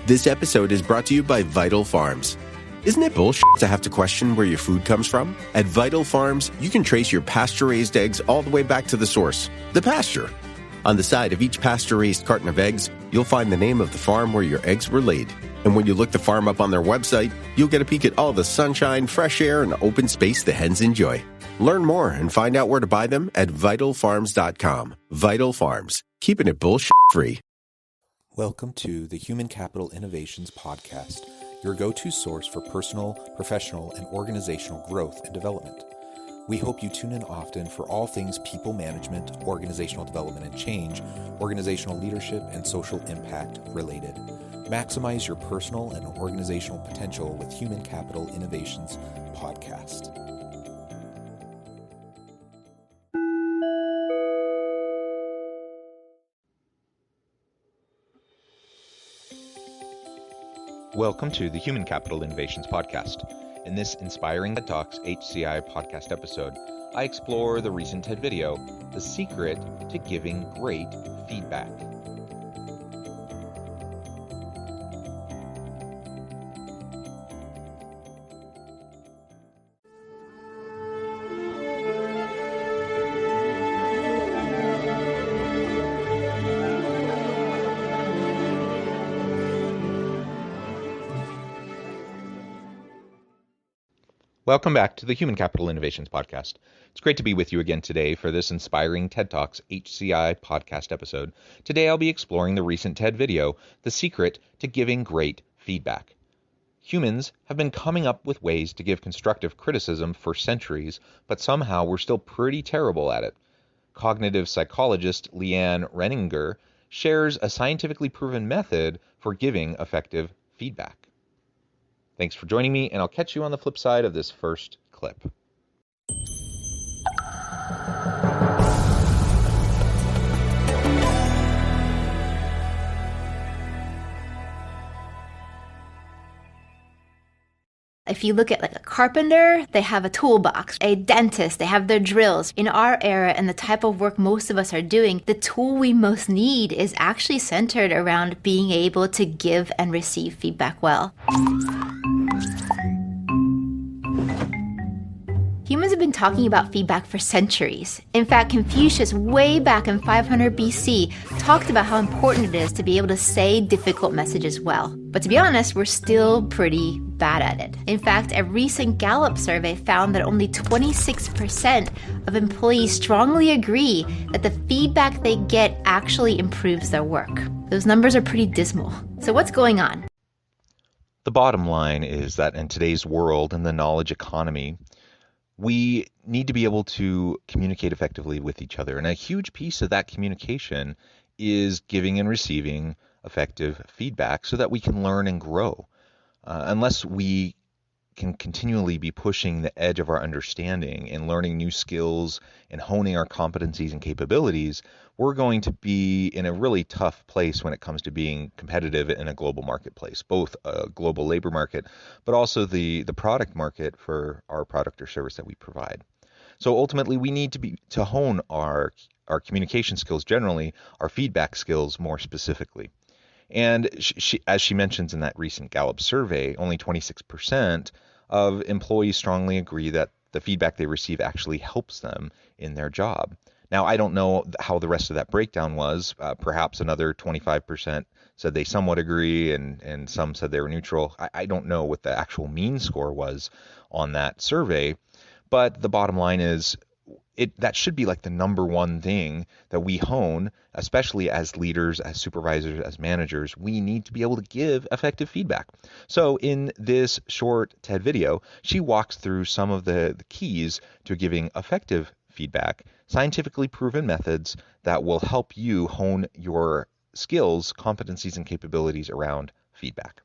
This episode is brought to you by Vital Farms. Isn't it bullshit to have to question where your food comes from? At Vital Farms, you can trace your pasture-raised eggs all the way back to the source, the pasture. On the side of each pasture-raised carton of eggs, you'll find the name of the farm where your eggs were laid. And when you look the farm up on their website, you'll get a peek at all the sunshine, fresh air, and open space the hens enjoy. Learn more and find out where to buy them at vitalfarms.com. Vital Farms, keeping it bullshit-free. Welcome to the Human Capital Innovations Podcast, your go-to source for personal, professional, and organizational growth and development. We hope you tune in often for all things people management, organizational development and change, organizational leadership, and social impact related. Maximize your personal and organizational potential with Human Capital Innovations Podcast. Welcome to the Human Capital Innovations Podcast. In this inspiring TED Talks HCI podcast episode, I explore the recent TED video, The Secret to Giving Great Feedback. Welcome back to the Human Capital Innovations Podcast. It's great to be with you again today for this inspiring TED Talks HCI podcast episode. Today I'll be exploring the recent TED video, The Secret to Giving Great Feedback. Humans have been coming up with ways to give constructive criticism for centuries, but somehow we're still pretty terrible at it. Cognitive psychologist LeeAnn Renninger shares a scientifically proven method for giving effective feedback. Thanks for joining me, and I'll catch you on the flip side of this first clip. If you look at like a carpenter, they have a toolbox. A dentist, they have their drills. In our era and the type of work most of us are doing, the tool we most need is actually centered around being able to give and receive feedback well. Humans have been talking about feedback for centuries. In fact, Confucius, way back in 500 BC, talked about how important it is to be able to say difficult messages well. But to be honest, we're still pretty bad at it. In fact, a recent Gallup survey found that only 26% of employees strongly agree that the feedback they get actually improves their work. Those numbers are pretty dismal. So what's going on? The bottom line is that in today's world and the knowledge economy, we need to be able to communicate effectively with each other. And a huge piece of that communication is giving and receiving effective feedback so that we can learn and grow. Unless we can continually be pushing the edge of our understanding and learning new skills and honing our competencies and capabilities, we're going to be in a really tough place when it comes to being competitive in a global marketplace, both a global labor market, but also the product market for our product or service that we provide. So ultimately, we need to hone our communication skills generally, our feedback skills more specifically. And as she mentions in that recent Gallup survey, only 26% of employees strongly agree that the feedback they receive actually helps them in their job. Now, I don't know how the rest of that breakdown was. Perhaps another 25% said they somewhat agree, and some said they were neutral. I don't know what the actual mean score was on that survey, but the bottom line is that should be like the number one thing that we hone, especially as leaders, as supervisors, as managers. We need to be able to give effective feedback. So in this short TED video, she walks through some of the keys to giving effective feedback, scientifically proven methods that will help you hone your skills, competencies, and capabilities around feedback.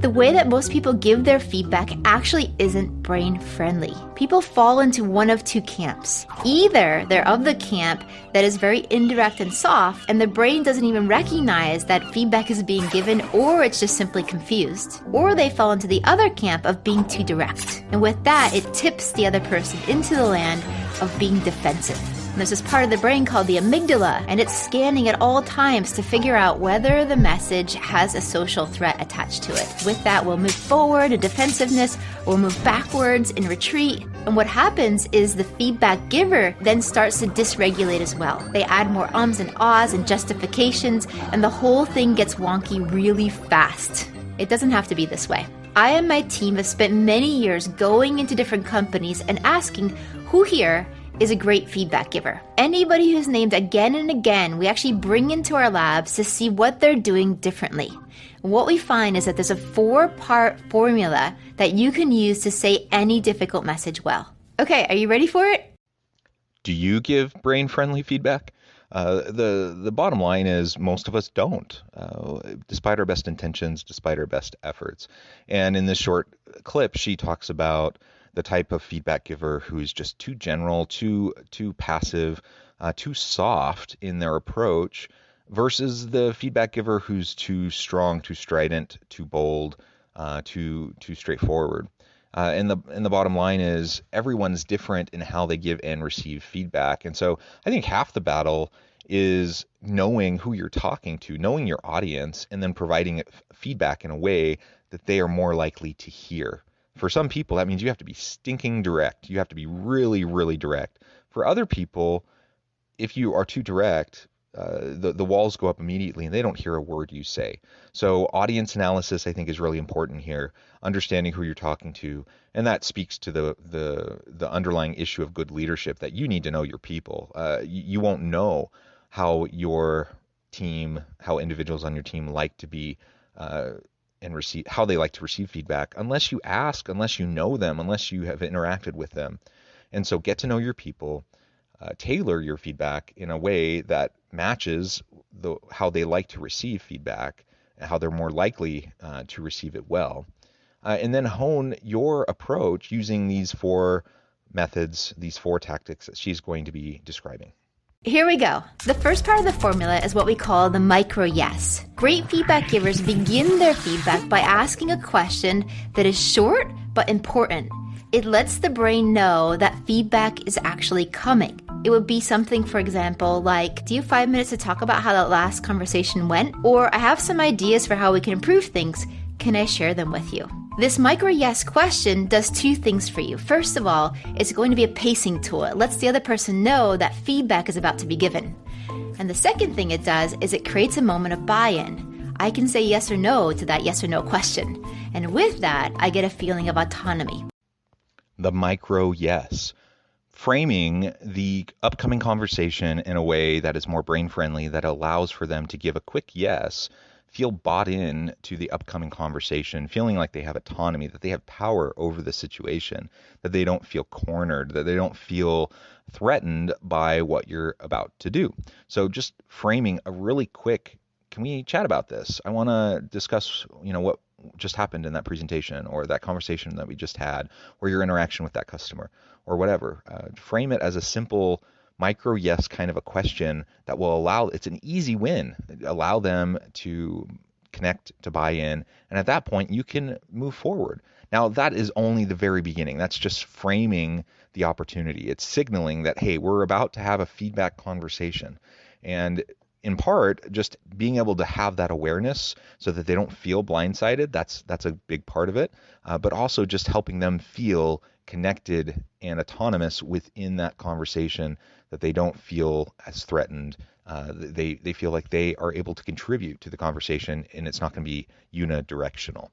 The way that most people give their feedback actually isn't brain-friendly. People fall into one of two camps. Either they're of the camp that is very indirect and soft, and the brain doesn't even recognize that feedback is being given, or it's just simply confused. Or they fall into the other camp of being too direct. And with that, it tips the other person into the land of being defensive. And there's this part of the brain called the amygdala, and it's scanning at all times to figure out whether the message has a social threat attached to it. With that, we'll move forward in defensiveness, or move backwards in retreat. And what happens is the feedback giver then starts to dysregulate as well. They add more ums and ahs and justifications, and the whole thing gets wonky really fast. It doesn't have to be this way. I and my team have spent many years going into different companies and asking who here is a great feedback giver. Anybody who's named again and again, we actually bring into our labs to see what they're doing differently. And what we find is that there's a 4-part formula that you can use to say any difficult message well. Okay, are you ready for it? Do you give brain-friendly feedback? The bottom line is most of us don't, despite our best intentions, despite our best efforts. And in this short clip, she talks about the type of feedback giver who's just too general, too passive, too soft in their approach, versus the feedback giver who's too strong, too strident, too bold, too straightforward. And the bottom line is everyone's different in how they give and receive feedback. And so I think half the battle is knowing who you're talking to, knowing your audience, and then providing feedback in a way that they are more likely to hear. For some people, that means you have to be stinking direct. You have to be really, really direct. For other people, if you are too direct, the walls go up immediately and they don't hear a word you say. So audience analysis, I think, is really important here, understanding who you're talking to. And that speaks to the underlying issue of good leadership, that you need to know your people. You won't know how your team, how individuals on your team like to be and receive, how they like to receive feedback, unless you ask, unless you know them, unless you have interacted with them. And so get to know your people, tailor your feedback in a way that matches how they like to receive feedback, and how they're more likely to receive it well. And then hone your approach using these 4 methods, these 4 tactics that she's going to be describing. Here we go. The first part of the formula is what we call the micro yes. Great feedback givers begin their feedback by asking a question that is short but important. It lets the brain know that feedback is actually coming. It would be something, for example, like, do you have 5 minutes to talk about how that last conversation went? Or I have some ideas for how we can improve things. Can I share them with you? This micro yes question does 2 things for you. First of all, it's going to be a pacing tool. It lets the other person know that feedback is about to be given. And the second thing it does is it creates a moment of buy-in. I can say yes or no to that yes or no question. And with that, I get a feeling of autonomy. The micro yes. Framing the upcoming conversation in a way that is more brain-friendly, that allows for them to give a quick yes, feel bought in to the upcoming conversation, feeling like they have autonomy, that they have power over the situation, that they don't feel cornered, that they don't feel threatened by what you're about to do. So just framing a really quick, can we chat about this? I want to discuss, what just happened in that presentation, or that conversation that we just had, or your interaction with that customer, or whatever. Frame it as a simple micro yes kind of a question that will allow, it's an easy win, allow them to connect, to buy in, and at that point you can move forward. Now that is only the very beginning. That's just framing the opportunity. It's signaling that, hey, we're about to have a feedback conversation. And in part, just being able to have that awareness so that they don't feel blindsided, that's a big part of it, but also just helping them feel connected and autonomous within that conversation, that they don't feel as threatened. They feel like they are able to contribute to the conversation, and it's not going to be unidirectional.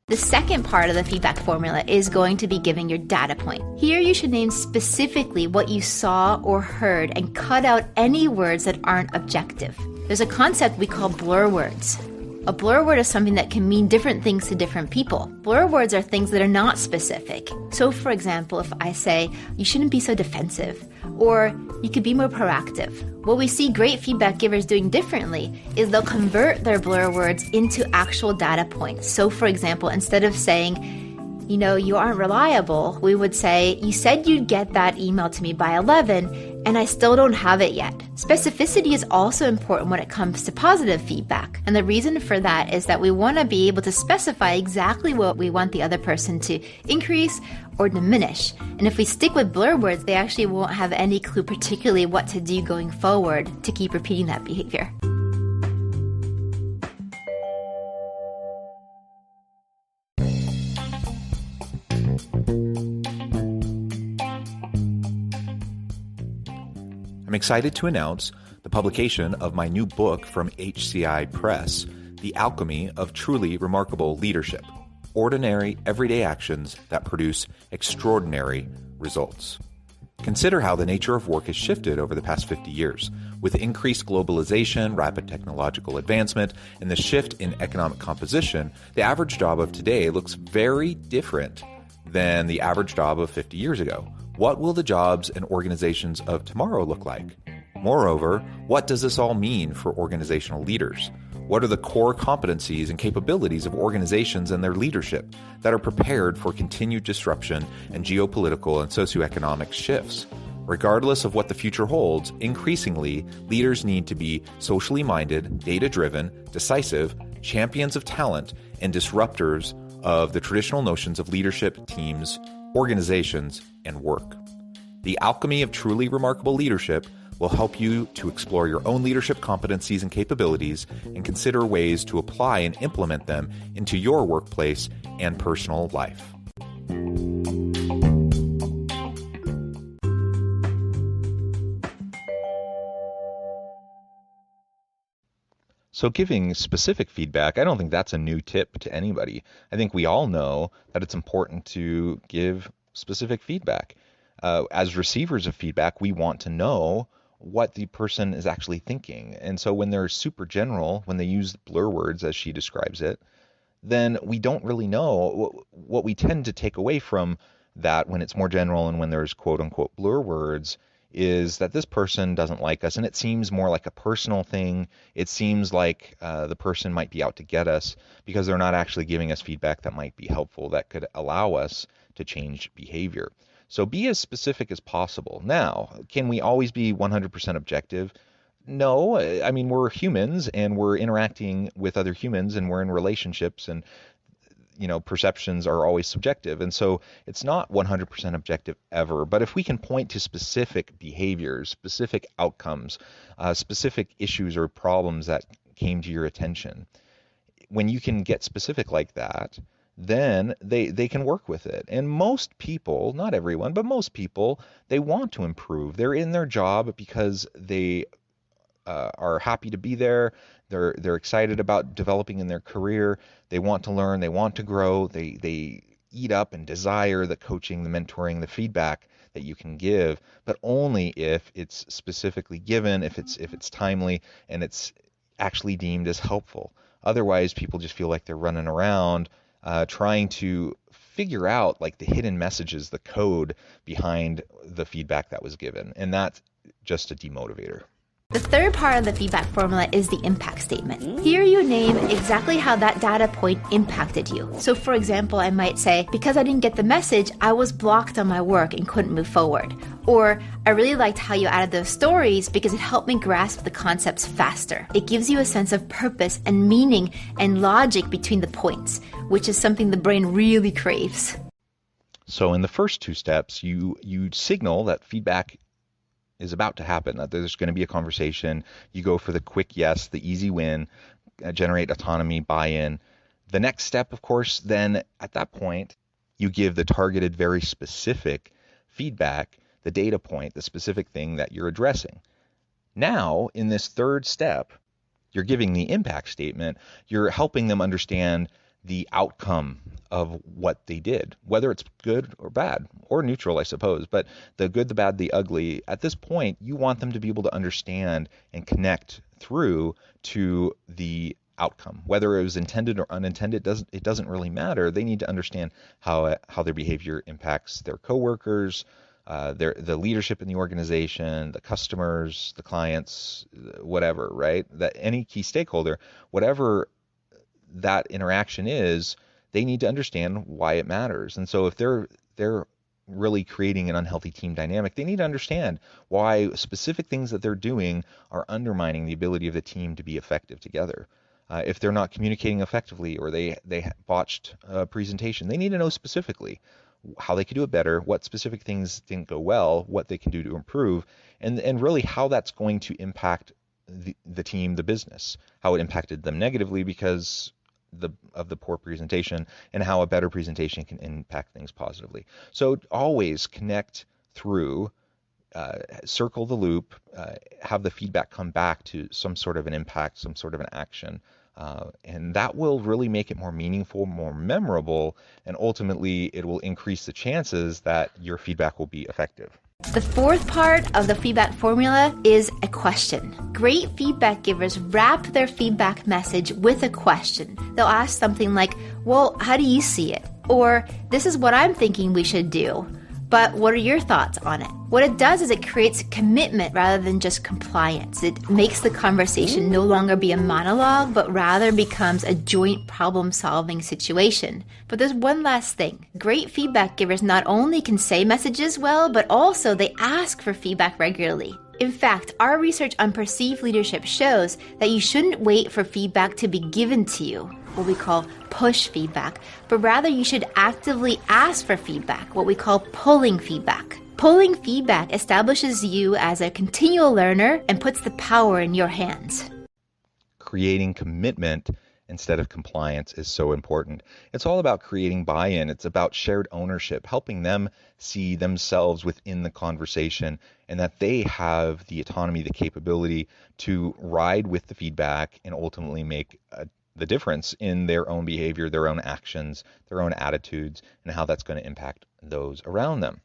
The second part of the feedback formula is going to be giving your data point. Here you should name specifically what you saw or heard and cut out any words that aren't objective. There's a concept we call blur words. A blur word is something that can mean different things to different people. Blur words are things that are not specific. So for example, if I say, you shouldn't be so defensive, or you could be more proactive. What we see great feedback givers doing differently is they'll convert their blur words into actual data points. So for example, instead of saying, you aren't reliable, we would say, you said you'd get that email to me by 11. and I still don't have it yet. Specificity is also important when it comes to positive feedback. And the reason for that is that we want to be able to specify exactly what we want the other person to increase or diminish. And if we stick with blur words, they actually won't have any clue particularly what to do going forward to keep repeating that behavior. I'm excited to announce the publication of my new book from HCI Press, The Alchemy of Truly Remarkable Leadership: Ordinary, Everyday Actions That Produce Extraordinary Results. Consider how the nature of work has shifted over the past 50 years. With increased globalization, rapid technological advancement, and the shift in economic composition, the average job of today looks very different than the average job of 50 years ago. What will the jobs and organizations of tomorrow look like? Moreover, what does this all mean for organizational leaders? What are the core competencies and capabilities of organizations and their leadership that are prepared for continued disruption and geopolitical and socioeconomic shifts? Regardless of what the future holds, increasingly, leaders need to be socially minded, data-driven, decisive, champions of talent, and disruptors of the traditional notions of leadership, teams, organizations, and work. The Alchemy of Truly Remarkable Leadership will help you to explore your own leadership competencies and capabilities and consider ways to apply and implement them into your workplace and personal life. So giving specific feedback, I don't think that's a new tip to anybody. I think we all know that it's important to give specific feedback. As receivers of feedback, we want to know what the person is actually thinking. And so when they're super general, when they use blur words as she describes it, then we don't really know. What we tend to take away from that when it's more general and when there's quote unquote blur words is that this person doesn't like us, and it seems more like a personal thing. It seems like the person might be out to get us because they're not actually giving us feedback that might be helpful, that could allow us to change behavior. So be as specific as possible. Now, can we always be 100% objective? No. I mean, we're humans and we're interacting with other humans and we're in relationships, and perceptions are always subjective. And so it's not 100% objective ever. But if we can point to specific behaviors, specific outcomes, specific issues or problems that came to your attention, when you can get specific like that, then they can work with it. And most people, not everyone, but most people, they want to improve. They're in their job because they are happy to be there. They're excited about developing in their career. They want to learn. They want to grow. They eat up and desire the coaching, the mentoring, the feedback that you can give, but only if it's specifically given, if it's timely, and it's actually deemed as helpful. Otherwise, people just feel like they're running around trying to figure out like the hidden messages, the code behind the feedback that was given, and that's just a demotivator. The third part of the feedback formula is the impact statement. Here you name exactly how that data point impacted you. So for example, I might say, because I didn't get the message, I was blocked on my work and couldn't move forward. Or, I really liked how you added those stories because it helped me grasp the concepts faster. It gives you a sense of purpose and meaning and logic between the points, which is something the brain really craves. So in the first two steps, you signal that feedback is about to happen, that there's going to be a conversation. You go for the quick yes, the easy win, generate autonomy, buy-in. The next step, of course, then at that point, you give the targeted, very specific feedback, the data point, the specific thing that you're addressing. Now, in this third step, you're giving the impact statement. You're helping them understand the outcome of what they did, whether it's good or bad, or neutral, I suppose. But the good, the bad, the ugly, at this point, you want them to be able to understand and connect through to the outcome. Whether it was intended or unintended, it doesn't really matter. They need to understand how their behavior impacts their coworkers, the leadership in the organization, the customers, the clients, whatever, right? That any key stakeholder, whatever that interaction is, they need to understand why it matters. And so if they're really creating an unhealthy team dynamic, they need to understand why specific things that they're doing are undermining the ability of the team to be effective together. If they're not communicating effectively, or they botched a presentation, they need to know specifically how they could do it better, what specific things didn't go well, what they can do to improve, and really how that's going to impact the team, the business, how it impacted them negatively because of the poor presentation, and how a better presentation can impact things positively. So always connect through, circle the loop, have the feedback come back to some sort of an impact, some sort of an action. And that will really make it more meaningful, more memorable, and ultimately it will increase the chances that your feedback will be effective. The fourth part of the feedback formula is a question. Great feedback givers wrap their feedback message with a question. They'll ask something like, well, how do you see it? Or, this is what I'm thinking we should do, but what are your thoughts on it? What it does is it creates commitment rather than just compliance. It makes the conversation no longer be a monologue, but rather becomes a joint problem-solving situation. But there's one last thing. Great feedback givers not only can say messages well, but also they ask for feedback regularly. In fact, our research on perceived leadership shows that you shouldn't wait for feedback to be given to you, what we call push feedback, but rather you should actively ask for feedback, what we call pulling feedback. Pulling feedback establishes you as a continual learner and puts the power in your hands. Creating commitment instead of compliance is so important. It's all about creating buy-in. It's about shared ownership, helping them see themselves within the conversation, and that they have the autonomy, the capability to ride with the feedback and ultimately make the difference in their own behavior, their own actions, their own attitudes, and how that's going to impact those around them.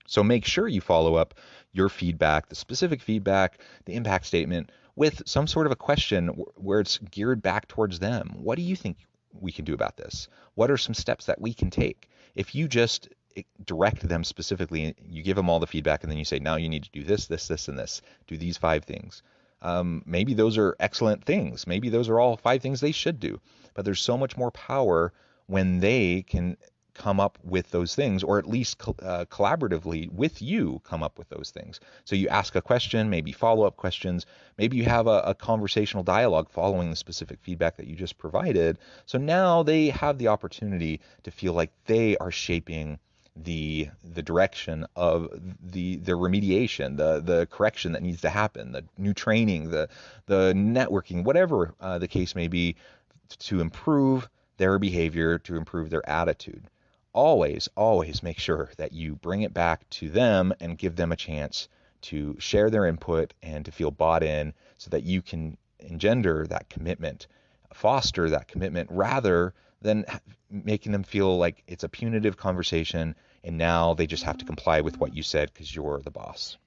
So make sure you follow up your feedback, the specific feedback, the impact statement, with some sort of a question where it's geared back towards them. What do you think we can do about this? What are some steps that we can take? If you just direct them specifically, you give them all the feedback, and then you say, now you need to do this, this, this, and this. Do these 5 things. Maybe those are excellent things. Maybe those are all 5 things they should do. But there's so much more power when they can come up with those things, or at least collaboratively with you come up with those things. So you ask a question, maybe follow-up questions, maybe you have a conversational dialogue following the specific feedback that you just provided. So now they have the opportunity to feel like they are shaping the direction of the remediation, the correction that needs to happen, the new training, the networking, whatever the case may be, to improve their behavior, to improve their attitude. Always make sure that you bring it back to them and give them a chance to share their input and to feel bought in, so that you can engender that commitment, foster that commitment, rather than making them feel like it's a punitive conversation and now they just have to comply with what you said because you're the boss.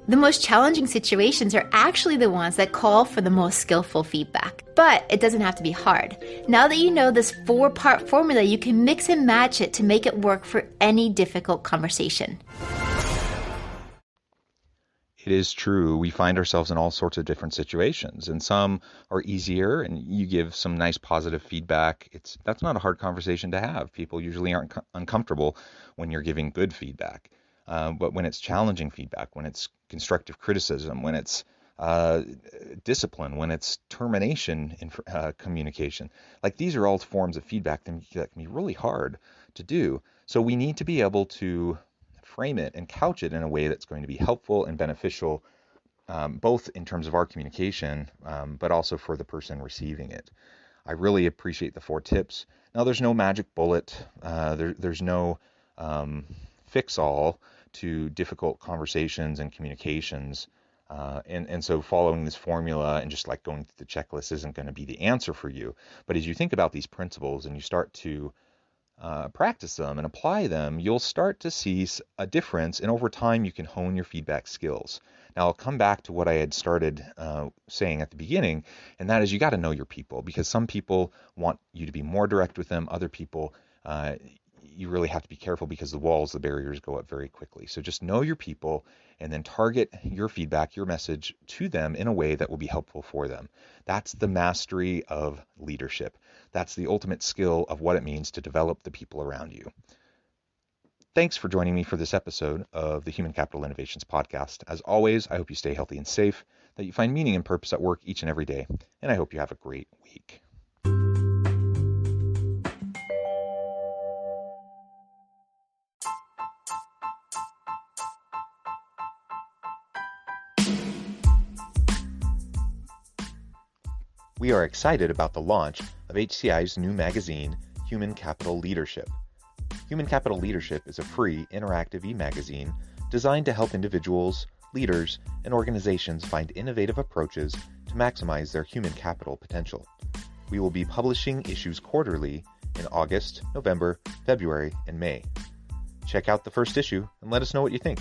The most challenging situations are actually the ones that call for the most skillful feedback. But it doesn't have to be hard. Now that you know this 4-part formula, you can mix and match it to make it work for any difficult conversation. It is true. We find ourselves in all sorts of different situations, and some are easier, and you give some nice positive feedback. That's not a hard conversation to have. People usually aren't uncomfortable when you're giving good feedback. But when it's challenging feedback, when it's constructive criticism, when it's discipline, when it's termination in communication, like these are all forms of feedback that can be really hard to do. So we need to be able to frame it and couch it in a way that's going to be helpful and beneficial, both in terms of our communication, but also for the person receiving it. I really appreciate the 4 tips. Now, there's no magic bullet. There's no fix-all to difficult conversations and communications. And so following this formula and just like going through the checklist isn't going to be the answer for you. But as you think about these principles and you start to practice them and apply them, you'll start to see a difference, and over time you can hone your feedback skills. Now, I'll come back to what I had started saying at the beginning, and that is you got to know your people, because some people want you to be more direct with them. Other people, you really have to be careful because the barriers go up very quickly. So just know your people and then target your feedback, your message to them in a way that will be helpful for them. That's the mastery of leadership. That's the ultimate skill of what it means to develop the people around you. Thanks for joining me for this episode of the Human Capital Innovations Podcast. As always, I hope you stay healthy and safe, that you find meaning and purpose at work each and every day, and I hope you have a great week. We are excited about the launch of HCI's new magazine, Human Capital Leadership. Human Capital Leadership is a free, interactive e-magazine designed to help individuals, leaders, and organizations find innovative approaches to maximize their human capital potential. We will be publishing issues quarterly in August, November, February, and May. Check out the first issue and let us know what you think.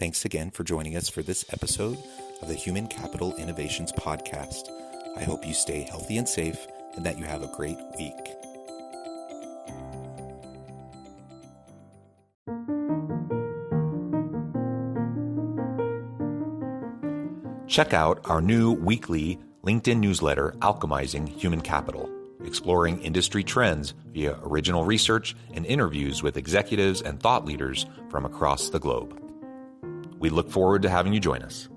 Thanks again for joining us for this episode of the Human Capital Innovations Podcast. I hope you stay healthy and safe and that you have a great week. Check out our new weekly LinkedIn newsletter, Alchemizing Human Capital, exploring industry trends via original research and interviews with executives and thought leaders from across the globe. We look forward to having you join us.